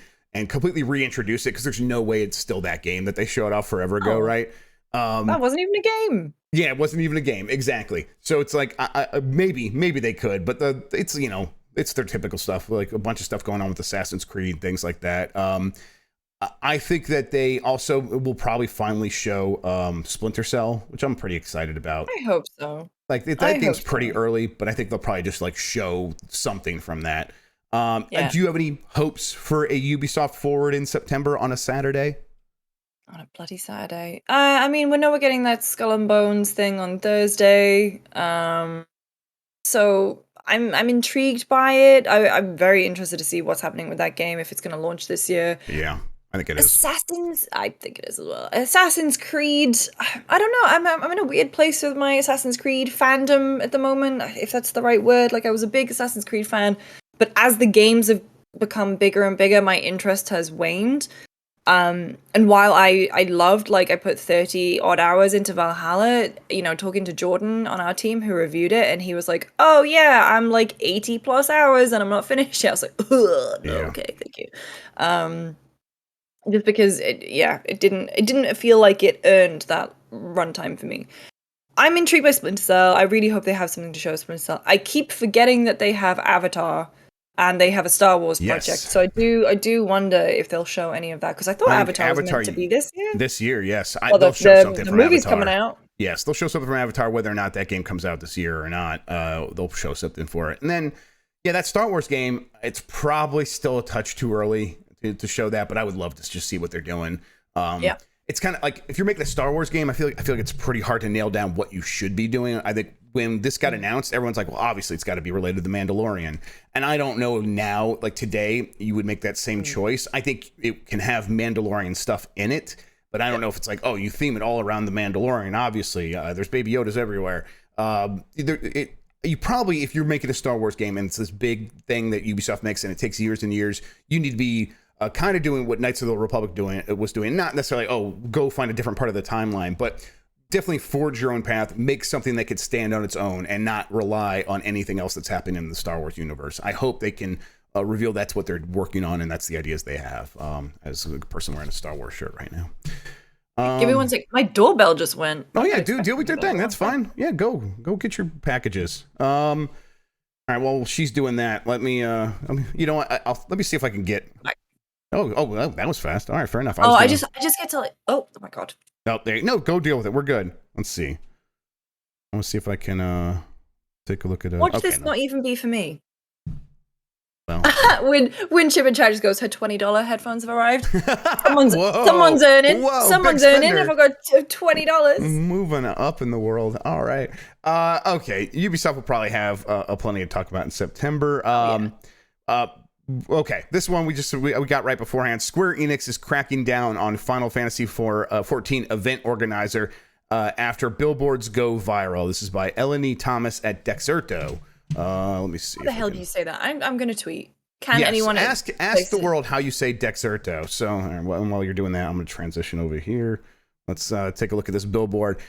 completely reintroduce it, because there's no way it's still that game that they showed off forever ago, right? That wasn't even a game. Yeah, it wasn't even a game. Exactly. So it's like, maybe they could, but it's their typical stuff, like a bunch of stuff going on with Assassin's Creed, things like that. I think that they also will probably finally show Splinter Cell, which I'm pretty excited about. I hope so. Like that game's pretty early, but I think they'll probably just like show something from that. Do you have any hopes for a Ubisoft Forward in September on a Saturday? On a bloody Saturday. I mean, we know we're getting that Skull and Bones thing on Thursday. So I'm intrigued by it. I'm very interested to see what's happening with that game, if it's going to launch this year. Yeah, I think it is. I think it is as well. Assassin's Creed. I don't know. I'm in a weird place with my Assassin's Creed fandom at the moment, if that's the right word. Like, I was a big Assassin's Creed fan, but as the games have become bigger and bigger, my interest has waned. And while I loved, like, I put 30 odd hours into Valhalla, talking to Jordan on our team who reviewed it, and he was like, oh yeah, I'm like 80 plus hours and I'm not finished yet. I was like, ugh, no, okay, thank you. Just because it didn't feel like it earned that runtime for me. I'm intrigued by Splinter Cell. I really hope they have something to show Splinter Cell. I keep forgetting that they have Avatar and they have a Star Wars project. So I do wonder if they'll show any of that, because I thought Avatar was meant to be this year. This year, yes. They'll show something from movie's Avatar. Coming out. Yes, they'll show something from Avatar, whether or not that game comes out this year or not. They'll show something for it. And then, that Star Wars game, it's probably still a touch too early to show that, but I would love to just see what they're doing. It's kind of like, if you're making a Star Wars game, I feel like it's pretty hard to nail down what you should be doing. I think when this got announced, everyone's like, well, obviously it's got to be related to The Mandalorian. And I don't know now, like today, you would make that same choice. I think it can have Mandalorian stuff in it, but I don't know if it's like, oh, you theme it all around The Mandalorian. Obviously, there's Baby Yodas everywhere. You probably, if you're making a Star Wars game and it's this big thing that Ubisoft makes and it takes years and years, you need to be kind of doing what Knights of the Republic was doing. Not necessarily, oh, go find a different part of the timeline, but definitely forge your own path, make something that could stand on its own and not rely on anything else that's happening in the Star Wars universe. I hope they can reveal that's what they're working on, and that's the ideas they have, as a person wearing a Star Wars shirt right now. Give me 1 second. My doorbell just went. Oh yeah, dude, deal with your thing. That's fine. Yeah, go get your packages. All right, well, she's doing that. Let me, you know what? Let me see if I can get. Oh, well, that was fast. All right, fair enough. I just get to like. Oh my god. No, go deal with it. We're good. Let's see. I want to see if I can take a look at. Watch this not even be for me. Well. when Chip and Chad just goes, her $20 headphones have arrived. Someone's earning. Someone's earning. If I got $20. Moving up in the world. All right. Okay. Ubisoft will probably have plenty to talk about in September. Okay, this one we got right beforehand. Square Enix is cracking down on Final Fantasy 14 event organizer after billboards go viral. This is by Eleni Thomas at Dexerto. Let me see. How the hell do you say that? I'm going to tweet. Can anyone ask the world how you say Dexerto? So while you're doing that, I'm going to transition over here. Let's take a look at this billboard.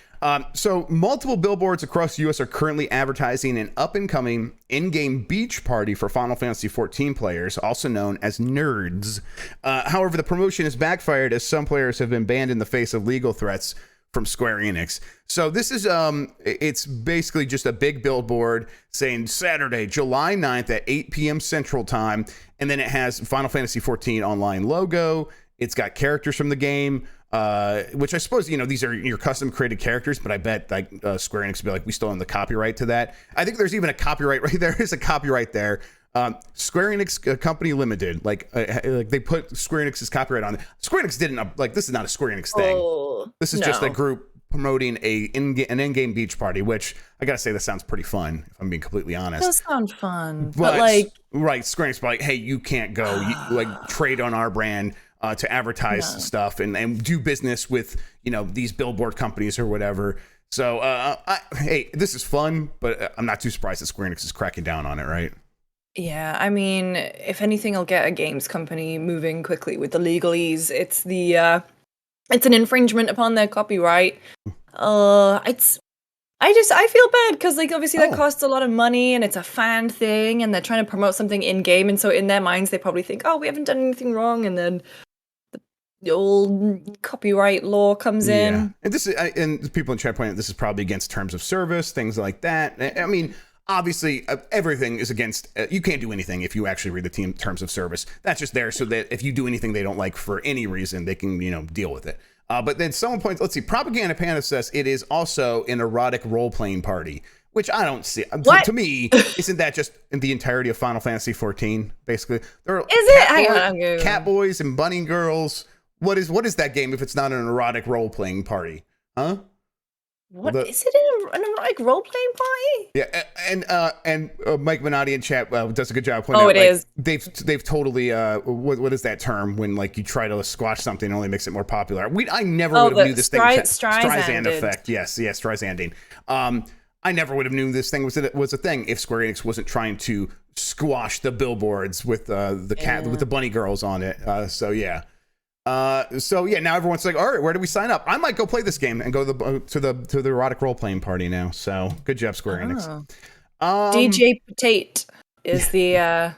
So multiple billboards across the U.S. are currently advertising an up-and-coming in-game beach party for Final Fantasy XIV players, also known as nerds. However, the promotion has backfired as some players have been banned in the face of legal threats from Square Enix. So this is, it's basically just a big billboard saying Saturday, July 9th at 8 p.m. Central Time. And then it has Final Fantasy XIV Online logo. It's got characters from the game. Which I suppose, these are your custom created characters, but I bet like Square Enix would be like, we still own the copyright to that. I think there's even a copyright right there. There's a copyright there. Square Enix Company Limited, like they put Square Enix's copyright on it. Square Enix didn't this is not a Square Enix thing. This is just a group promoting an in-game beach party, which I gotta say, this sounds pretty fun, if I'm being completely honest. It does sound fun, but like, right, Square Enix be like, hey, you can't go, trade on our brand to advertise stuff and do business with these billboard companies or whatever. So, hey, this is fun, but I'm not too surprised that Square Enix is cracking down on it, right? Yeah, I mean, if anything, I'll get a games company moving quickly with the legalese. It's an infringement upon their copyright. It's I feel bad because like obviously that Oh, costs a lot of money and it's a fan thing and they're trying to promote something in game and so in their minds they probably think, oh, we haven't done anything wrong, and then the old copyright law comes yeah. in. And and the people in chat point out this is probably against terms of service, things like that. I mean, obviously, everything is against. You can't do anything if you actually read the team terms of service. That's just there so that if you do anything they don't like for any reason, they can deal with it. But then someone points. Let's see. Propaganda Panda says it is also an erotic role playing party, which I don't see. What? To me, isn't that just in the entirety of Final Fantasy 14? Basically, there are Is it? Hang on, I'm going. cat boys and bunny girls. What is that game if it's not an erotic role playing party? Huh? What is it an erotic role playing party? Yeah, and Mike Minotti in chat does a good job pointing out. Oh, it is. They've totally what is that term when like you try to squash something and only makes it more popular? I never would have knew this thing. Streisand effect. Yes, Streisanding. I never would have known this thing was a thing if Square Enix wasn't trying to squash the billboards with with the bunny girls on it. So yeah. Now everyone's like, all right, where do we sign up? I might go play this game and go to the erotic role playing party now. So good job, Square Enix. DJ Potate is the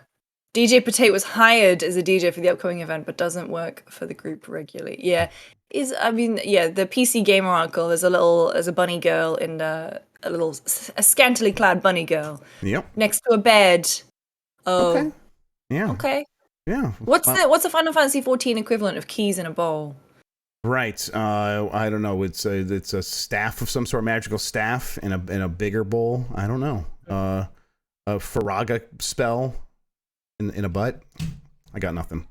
DJ Potate was hired as a DJ for the upcoming event, but doesn't work for the group regularly. Yeah, the PC Gamer article. There's a bunny girl in a scantily clad bunny girl. Yep. Next to a bed. Oh. Okay. Yeah. Okay. Yeah. What's the Final Fantasy XIV equivalent of keys in a bowl? Right. I don't know. It's a staff of some sort, magical staff in a bigger bowl. I don't know. A Faraga spell in a butt. I got nothing.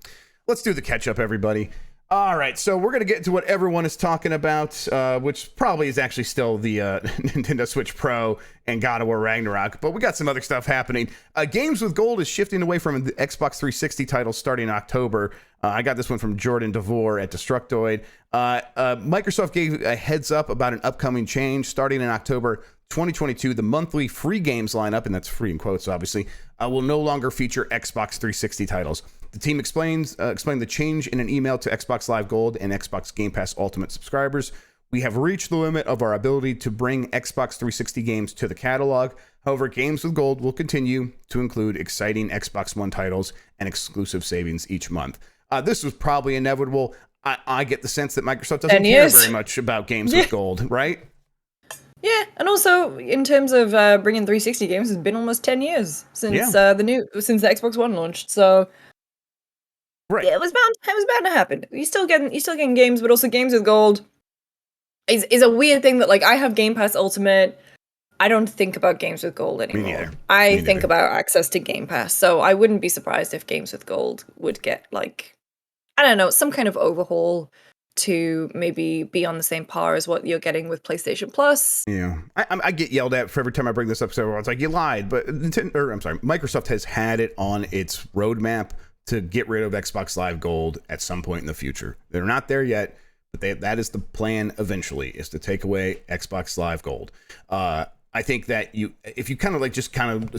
Let's do the catch up, everybody. All right, so we're going to get to what everyone is talking about, which probably is actually still the Nintendo Switch Pro and God of War Ragnarok, but we got some other stuff happening. Games with Gold is shifting away from the Xbox 360 titles starting in October. I got this one from Jordan DeVore at Destructoid. Microsoft gave a heads up about an upcoming change starting in October 2022. The monthly free games lineup, and that's free in quotes, obviously, will no longer feature Xbox 360 titles. The team explained the change in an email to Xbox Live Gold and Xbox Game Pass Ultimate subscribers. We have reached the limit of our ability to bring Xbox 360 games to the catalog. However, Games with Gold will continue to include exciting Xbox One titles and exclusive savings each month. This was probably inevitable. I get the sense that Microsoft doesn't care very much about Games with Gold, right? Yeah, and also in terms of bringing 360 games, it's been almost 10 years since the Xbox One launched. So. Right. Yeah, it was bound to happen. You're still getting games, but also Games with Gold is a weird thing that like I have Game Pass Ultimate. I don't think about Games with Gold anymore. Me neither. I think about access to Game Pass. So I wouldn't be surprised if Games with Gold would get like, I don't know, some kind of overhaul to maybe be on the same par as what you're getting with PlayStation Plus. Yeah, I get yelled at for every time I bring this up. So everyone's like, you lied. But Microsoft has had it on its roadmap to get rid of Xbox Live Gold at some point in the future. They're not there yet, but that is the plan eventually, is to take away Xbox Live Gold. I think that if you kind of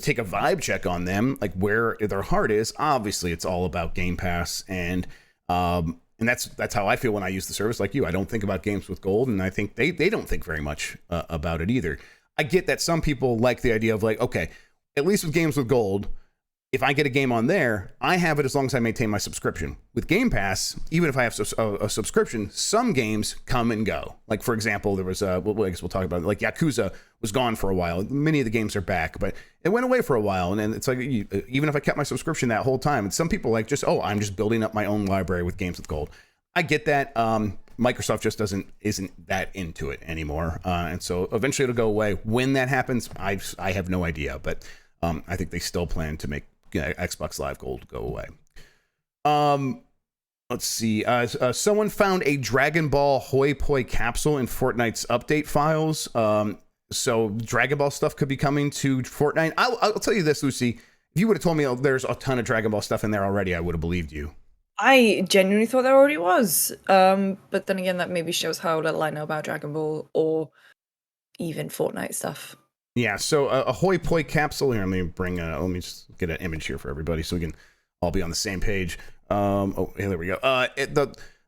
take a vibe check on them, like where their heart is, obviously it's all about Game Pass, and that's how I feel when I use the service. Like you, I don't think about Games with Gold, and I think they don't think very much about it either. I get that some people like the idea of like, okay, at least with Games with Gold, if I get a game on there, I have it as long as I maintain my subscription. With Game Pass, even if I have a subscription, some games come and go. Like, for example, there was, I guess we'll talk about it, like Yakuza was gone for a while. Many of the games are back, but it went away for a while. And then it's like, even if I kept my subscription that whole time, and some people like I'm just building up my own library with Games with Gold. I get that. Microsoft just isn't that into it anymore. And so eventually it'll go away. When that happens, I have no idea, but I think they still plan to make Xbox Live Gold go away. Let's see. Someone found a Dragon Ball Hoi Poi capsule in Fortnite's update files. So Dragon Ball stuff could be coming to Fortnite. I'll tell you this, Lucy. If you would have told me there's a ton of Dragon Ball stuff in there already, I would have believed you. I genuinely thought there already was. But then again, that maybe shows how little I know about Dragon Ball, or even Fortnite stuff. Yeah, so a hoi poi capsule here. Let me just get an image here for everybody so we can all be on the same page. There we go.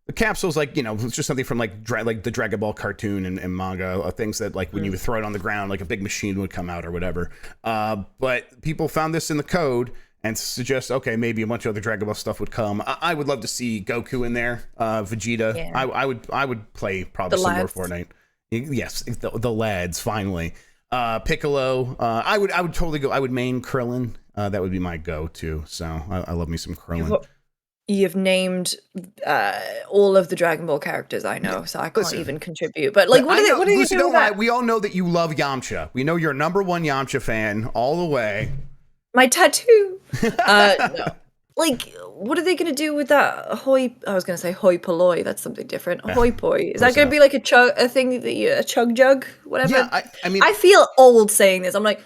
The capsule's like, it's just something from like the Dragon Ball cartoon and manga, things that like when you would throw it on the ground, like a big machine would come out or whatever. But people found this in the code and suggest, okay, maybe a bunch of other Dragon Ball stuff would come. I would love to see Goku in there, Vegeta. Yeah. I would play probably some more Fortnite. Yes, the lads finally. Piccolo. I would totally go. I would main Krillin. That would be my go-to. So I love me some Krillin. You've named all of the Dragon Ball characters I know, so I can't even contribute. But like, what are they doing with that? We all know that you love Yamcha. We know you're a #1 Yamcha fan all the way. My tattoo. No. Like, what are they going to do with that I was going to say hoi polloi. That's something different. Hoi poi. Is that going to be like a chug jug, whatever? Yeah, I mean, I feel old saying this. I'm like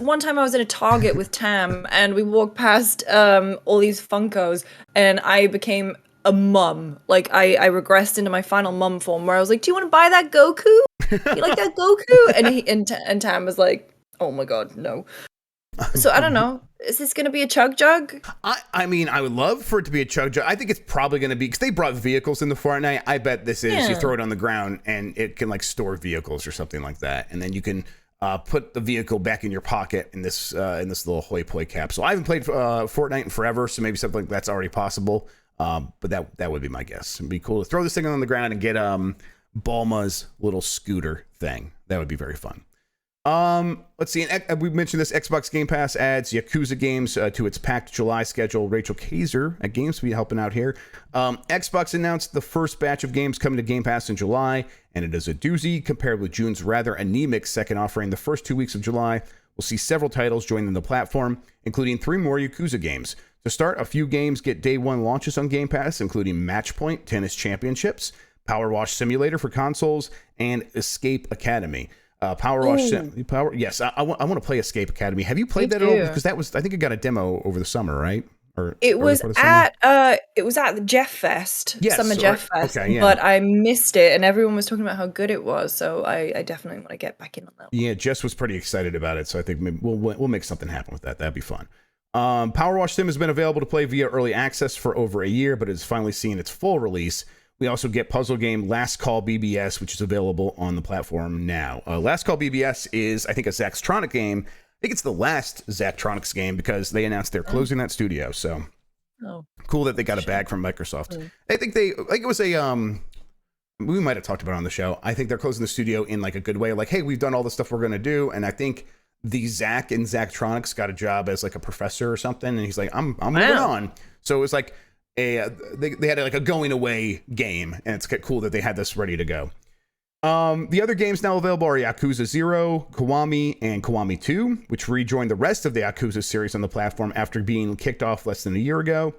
one time I was in a Target with Tam and we walked past all these Funkos and I became a mum. Like I regressed into my final mum form where I was like, "Do you want to buy that Goku? You like that Goku?" And Tam was like, "Oh my god, no." So I don't know. Is this going to be a chug jug? I mean, I would love for it to be a chug jug. I think it's probably going to be because they brought vehicles into Fortnite. I bet this is you throw it on the ground and it can like store vehicles or something like that, and then you can put the vehicle back in your pocket in this little hoi poi capsule. I haven't played Fortnite in forever, so maybe something like that's already possible. But that would be my guess. It'd be cool to throw this thing on the ground and get Bulma's little scooter thing. That would be very fun. Let's see. We mentioned this. Xbox Game Pass adds Yakuza games to its packed July schedule. Rachel Kaiser at GameSpeed helping out here. Xbox announced the first batch of games coming to Game Pass in July, and it is a doozy compared with June's rather anemic second offering. The first 2 weeks of July, we'll see several titles joining the platform, including 3 more Yakuza games. To start, a few games get day one launches on Game Pass, including Matchpoint Tennis Championships, Power Wash Simulator for consoles, and Escape Academy. Power Wash. Yes, I want to play Escape Academy. Have you played that at all? Because I think it got a demo over the summer, right? It was at the Jeff Fest, Summer Jeff Fest, but I missed it, and everyone was talking about how good it was. So I definitely want to get back in on that one. Yeah, Jess was pretty excited about it, so I think maybe we'll make something happen with that. That'd be fun. Power Wash Sim has been available to play via early access for over a year, but is finally seeing its full release. We also get puzzle game Last Call BBS, which is available on the platform now. Last Call BBS is, I think, a Zachtronic game. I think it's the last Zachtronics game because they announced they're closing that studio. So cool that they got a bag from Microsoft. I think it was we might have talked about it on the show. I think they're closing the studio in like a good way. Like, hey, we've done all the stuff we're going to do. And I think the Zach in Zachtronics got a job as like a professor or something. And he's like, I'm moving on. So it was like, they had like a going away game, and it's cool that they had this ready to go. The other games now available are Yakuza 0, Kiwami, and Kiwami 2, which rejoined the rest of the Yakuza series on the platform after being kicked off less than a year ago.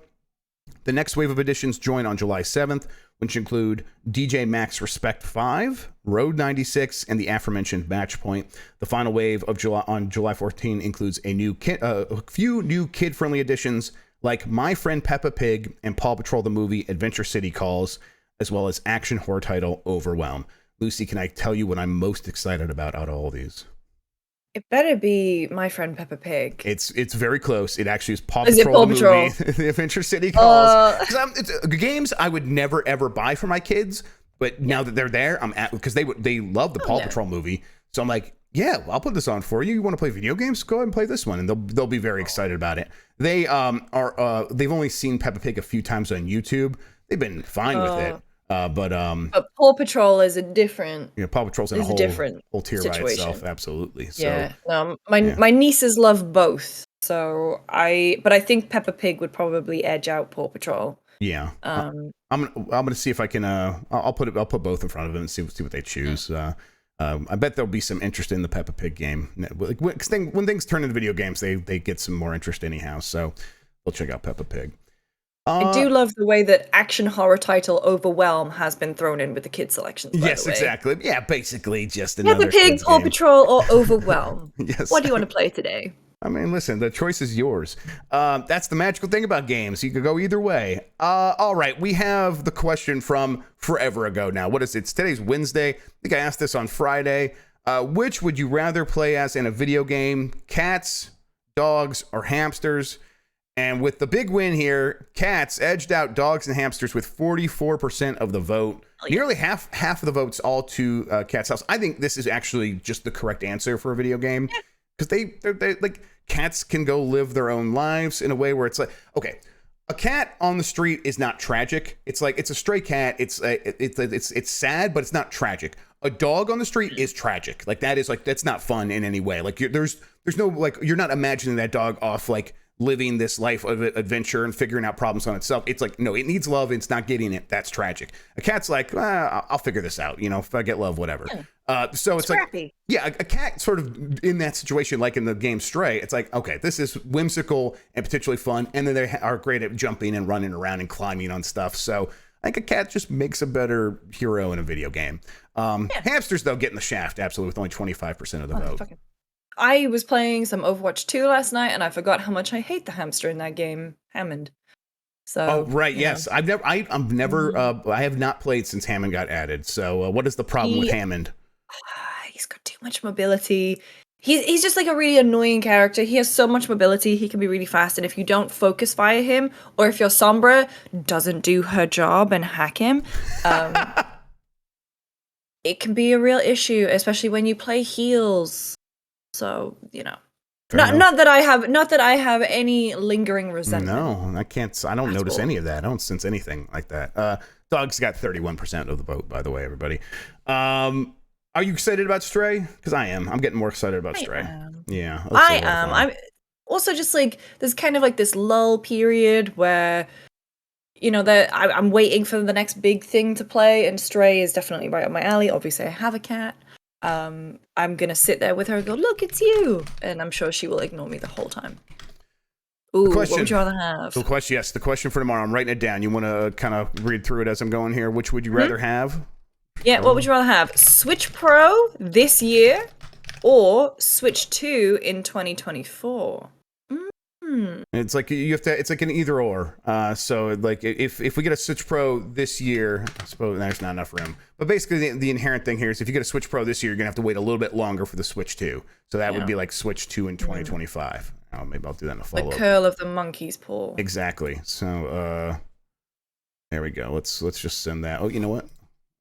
The next wave of additions join on July 7th, which include DJ Max Respect 5, Road 96, and the aforementioned Matchpoint. The final wave of July 14 includes a few new kid-friendly additions like My Friend Peppa Pig and Paw Patrol the Movie Adventure City Calls, as well as action horror title Overwhelm. Lucy, can I tell you what I'm most excited about out of all these? It better be My Friend Peppa Pig. It's very close. It actually is Paw Patrol the Movie, the Adventure City Calls. It's games I would never ever buy for my kids, but now that they're there, I'm at because they love the Paw Patrol movie. So I'm like, yeah, I'll put this on for you. You want to play video games? Go ahead and play this one, and they'll be very excited about it. They they've only seen Peppa Pig a few times on YouTube. They've been fine with it. But Paw Patrol is a different. Paw Patrol's in a whole tier situation. by itself. Absolutely. So, yeah. My nieces love both. So I think Peppa Pig would probably edge out Paw Patrol. Yeah. I'm gonna see if I can. I'll put both in front of them and see what they choose. I bet there'll be some interest in the Peppa Pig game. When things turn into video games, they get some more interest anyhow. So we'll check out Peppa Pig. I do love the way that action horror title Overwhelm has been thrown in with the kid selections. Yes, exactly. Yeah, basically just another Peppa Pig, Paw Patrol, or Overwhelm. Yes. What do you want to play today? I mean, listen, the choice is yours. That's the magical thing about games. You could go either way. All right, we have the question from forever ago now. What is it? It's today's Wednesday. I think I asked this on Friday. Which would you rather play as in a video game? Cats, dogs, or hamsters? And with the big win here, cats edged out dogs and hamsters with 44% of the vote. Oh, yeah. Nearly half of the votes all to Cat's House. I think this is actually just the correct answer for a video game. Because they like, cats can go live their own lives in a way where it's like, okay, a cat on the street is not tragic. It's like, it's a stray cat. It's sad, but it's not tragic. A dog on the street is tragic. Like, that is like, that's not fun in any way. Like, there's no, like, you're not imagining that dog off like living this life of adventure and figuring out problems on itself. It's like, no, it needs love. It's not getting it. That's tragic. A cat's like, I'll figure this out. You know, if I get love, whatever. So it's Scrappy. Like, yeah, a cat sort of in that situation, like in the game Stray, it's like, okay, this is whimsical and potentially fun. And then they are great at jumping and running around and climbing on stuff. So I think a cat just makes a better hero in a video game. Hamsters, though, get in the shaft, absolutely, with only 25% of the vote. I was playing some Overwatch 2 last night, and I forgot how much I hate the hamster in that game, Hammond. So, right, yes. Know. I have not played since Hammond got added. So what is the problem with Hammond? He's got too much mobility. He's just like a really annoying character. He has so much mobility. He can be really fast. And if you don't focus fire him, or if your Sombra doesn't do her job and hack him, it can be a real issue, especially when you play heals. So, you know, not that I have any lingering resentment. No, I can't. I don't notice any of that. I don't sense anything like that. Dogs got 31% of the vote, by the way, everybody. Are you excited about Stray? Because I am. I'm getting more excited about Stray. Yeah, I am. I'm also just like, there's kind of like this lull period where, you know, I'm waiting for the next big thing to play, and Stray is definitely right up my alley. Obviously, I have a cat. I'm gonna sit there with her and go, look, it's you, and I'm sure she will ignore me the whole time. Ooh, what would you rather have? The question for tomorrow. I'm writing it down. You want to kind of read through it as I'm going here? Which would you rather have? Yeah, what would you rather have? Switch Pro this year or Switch 2 in 2024? It's like you have to. It's like an either or. So like if we get a Switch Pro this year, I suppose there's not enough room. But basically, the inherent thing here is if you get a Switch Pro this year, you're gonna have to wait a little bit longer for the Switch 2. So that would be like Switch 2 in 2025. Oh, maybe I'll do that in a follow-up. The curl of the monkey's paw. Exactly. So there we go. Let's just send that. Oh, you know what?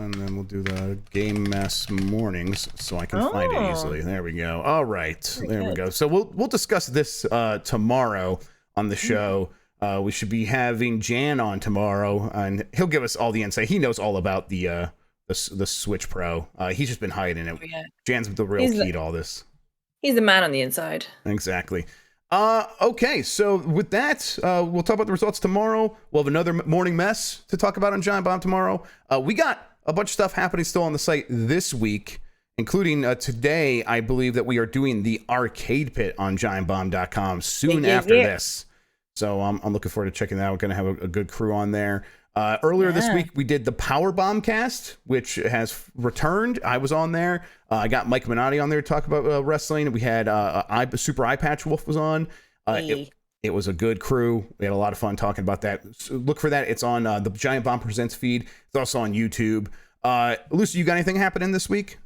And then we'll do the Game Mess mornings so I can find it easily. There we go. All right. There we go. So we'll discuss this tomorrow on the show. We should be having Jan on tomorrow, and he'll give us all the insight. He knows all about the Switch Pro. He's just been hiding it. Yeah. Jan's the real key to all this. He's the man on the inside. Exactly. Okay, so with that, we'll talk about the results tomorrow. We'll have another morning mess to talk about on Giant Bomb tomorrow. We got a bunch of stuff happening still on the site this week, including today, I believe that we are doing the arcade pit on giantbomb.com soon after this. So I'm looking forward to checking that out. We're going to have a good crew on there. Earlier this week, we did the Power Bomb cast, which has returned. I was on there. I got Mike Minotti on there to talk about wrestling. We had Super Eye Patch Wolf was on. It was a good crew. We had a lot of fun talking about that. So look for that. It's on the Giant Bomb Presents feed. It's also on YouTube. Lucy, you got anything happening this week?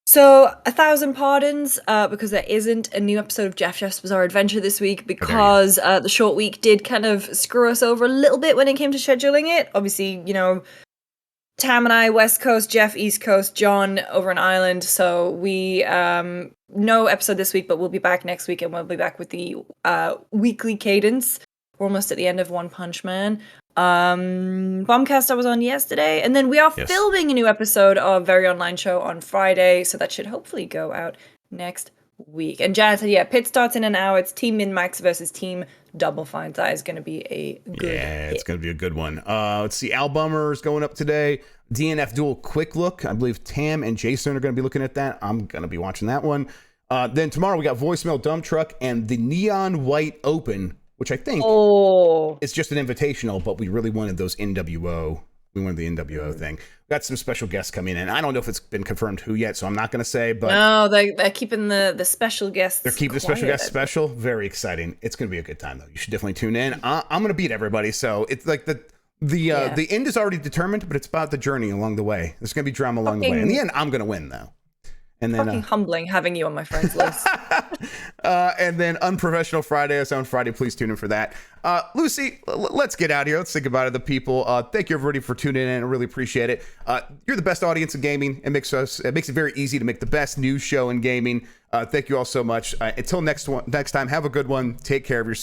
So, 1,000 pardons, because there isn't a new episode of Jeff's Bizarre Adventure this week because the short week did kind of screw us over a little bit when it came to scheduling it. Obviously, you know, Tam and I, West Coast, Jeff, East Coast, John over in Ireland. So we, no episode this week, but we'll be back next week, and we'll be back with the weekly cadence. We're almost at the end of One Punch Man. Bombcast I was on yesterday, and then we are filming a new episode of Very Online Show on Friday, so that should hopefully go out next week. And Janet said, pit starts in an hour. It's Team Min-Max versus Team Double Fine. That is going to be a good hit. It's going to be a good one. Let's see, Albummer is going up today. DNF Duel Quick Look. I believe Tam and Jason are going to be looking at that. I'm going to be watching that one. Then tomorrow we got Voicemail Dump Truck and the Neon White Open, which I think is just an invitational, but we really wanted those NWO We won the NWO thing. We got some special guests coming in. I don't know if it's been confirmed who yet, so I'm not going to say. But no, they're keeping the special guests. They're keeping the special guests special. Very exciting. It's going to be a good time though. You should definitely tune in. I'm going to beat everybody, so it's like the end is already determined, but it's about the journey along the way. There's going to be drama along the way. In the end, I'm going to win though. And then fucking humbling having you on my friends list. And then Unprofessional Friday is on Friday. Please tune in for that. Lucy, let's get out of here. Let's think about other people. Thank you everybody for tuning in. I really appreciate it. You're the best audience in gaming. It makes it very easy to make the best news show in gaming. Thank you all so much. Until next time, have a good one. Take care of yourself.